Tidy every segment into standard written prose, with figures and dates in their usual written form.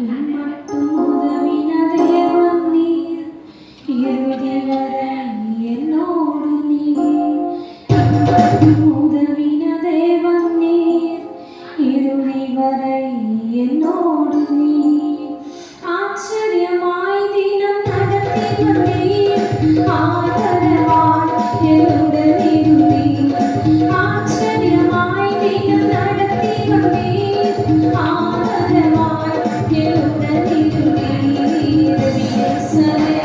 இம்மட்டும் உதவின தேவன் நீர், இறுதி வரை என்னோடு நீர். இம்மட்டும் உதவின தேவன் நீர், இறுதி வரை என்னோடு நீர். ஆச்சரியமாய் தினம் நடத்தி வந்தீர், ஆதரவாய் என்னுடன் இருந்தீர். ஆச்சரியமாய் தினம் நடத்தி வந்தீர், ஆதரவாய் என்னுடன் இருந்தீர். எபினேசரே,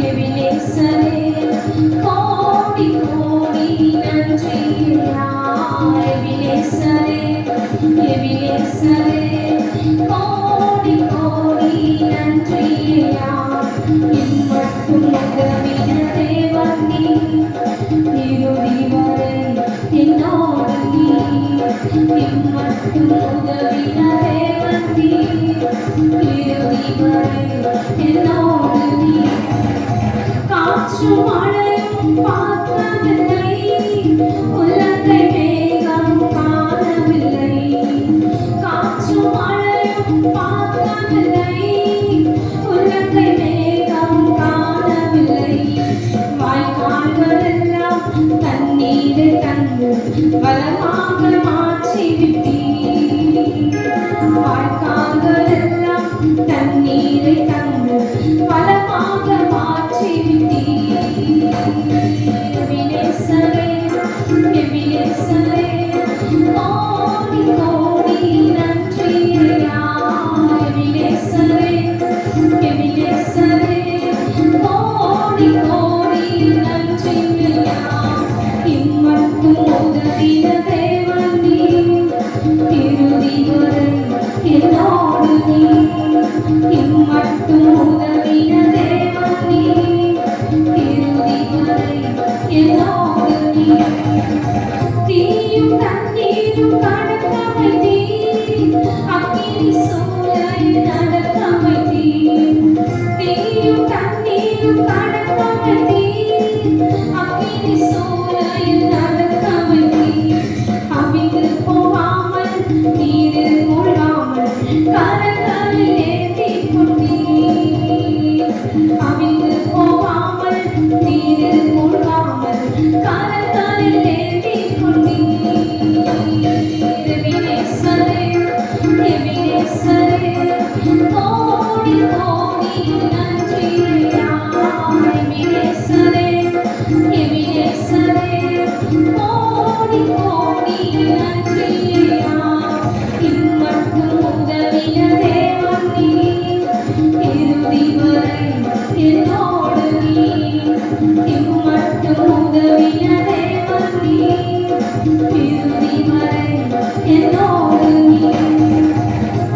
எபினேசரே, கோடி கோடி நன்றி ஐயா. எபினேசரே, எபினேசரே, கோடி கோடி நன்றி ஐயா. இம்மட்டும் உதவின தேவன் நீர், இறுதி வரை என்னோடு நீர். இம்மட்டும் உதவின தேவன் நீர், இறுதி வரை என்னோடு நீர். காற்றும் மழையும் பார்க்கவில்லை, உள்ளங்கை மேகம் காணவில்லை. காற்றும் மழையும் பார்க்கவில்லை, உள்ளங்கை மேகம் காணவில்லை. வாய்க்கால்கள் எல்லாம் தண்ணீரை தந்து வளமாக மாற்றிவிட்டீர். வாய்க்கால்கள் எல்லாம் தண்ணீரை தந்து வளமாக மாற்றிவிட்டீர். எபினேசரே, எபினேசரே, கோடி கோடி நன்றி ஐயா. எபினேசரே, எபினேசரே, கோடி கோடி நன்றி ஐயா. இம்மட்டும் உதவின தேவன் நீர், இறுதி வரை என்னோடு நீர். இம்மட்டும் உதவின தேவன் நீர், இறுதி வரை என்னோடு நீர். தீயும் தண்ணீரும் கடக்க வைத்தீர், அக்கினி சூளையில் நடக்க வைத்தீர். தீயும் தண்ணீரும் கடக்க வைத்தீர், அக்கினி சூளையில் நடக்க வைத்தீர். அவிந்து போகாமல் நீரில் மூழ்காமல் கரங்களில் ஏற்றிக் கொண்டீர். அவிந்து போகாமல் நீரில் மூழ்காமல் கரங்களில் ஏற்றிக் கொண்டீர். எபினேசரே, எபினேசரே, கோடி கோடி நன்றி ஐயா. எபினேசரே, எபினேசரே, கோடி கோடி நன்றி ஐயா. இம்மட்டும் உதவின தேவன் நீர், இறுதி வரை என்னோடு நீர். இம்மட்டும் உதவின தேவன் நீர், இறுதி வரை என்னோடு நீர்.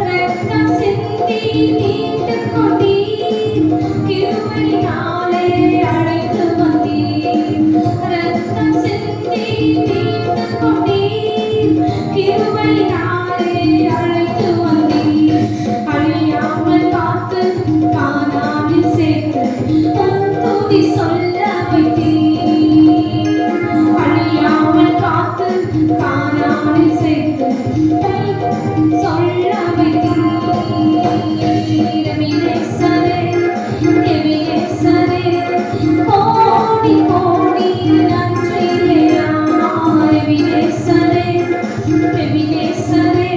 ரத்தம் சிந்தி மீட்டுக் கொண்டீர், கிருபையினாலே அழைத்து வந்தீர். ரத்தம் சிந்தி மீட்டுக் கொண்டீர், கிருபையினாலே அழைத்து வந்தீர். அழியாமல் காத்து கானானில் சேர்த்து உன் துதி சொல்ல வைத்தீர். அழியாமல் காத்து கானானில் சேர்த்து உன் சொல்ல வைத்தீர். எபினேசரே, எபினேசரே, கோடி கோடி நன்றி ஐயா. எபினேசரே, எபினேசரே,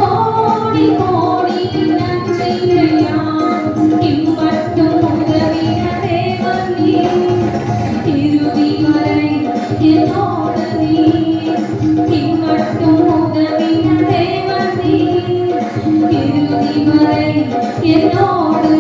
கோடி கோடி நன்றி ஐயா. இம்மட்டும் உதவின தேவன் நீர், இறுதி வரை என்னோடு நீர். இம்மட்டும் உதவின தேவன் நீர், இறுதி வரை என்னோடு